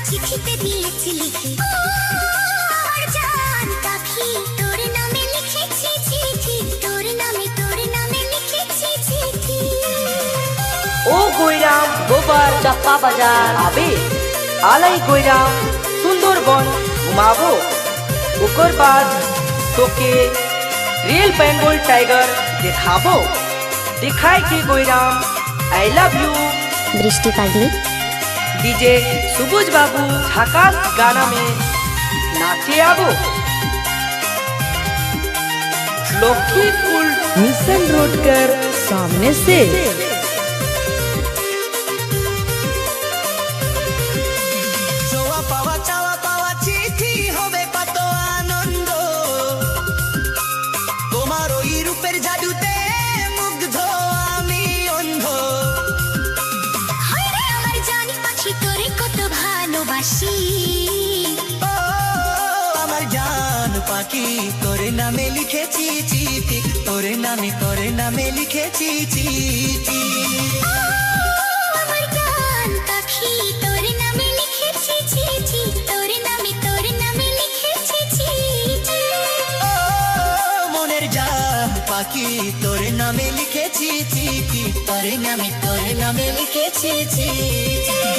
চিঠিতে দিয়েছি লিখে আমার জান পাখি তোর নামে লিখেছি চিঠি তোর নামে লিখেছি চিঠি ও গৈরাম গোবার চাপ্পা বাজার আবে আলাই গৈরাম সুন্দরবন घुमाबो ओकर बाद तोके रियल बेंगल टाइगर देखाबो दिखाए के গৈরাম आई लव यू বৃষ্টি পাগলি डीजे सुबुज बाबू झकास गाना में नाचे आबो लक्ष्मीपुर मिशन रोड कर सामने से পাখি তোর নামে লিখেছি চিঠি তোর নামে লিখেছি চিঠি আমার জান পাখি তোর নামে লিখেছি চিঠি তোর নামে লিখেছি চিঠি মনের জান পাখি তোর নামে লিখেছি চিঠি তোর নামে লিখেছি চিঠি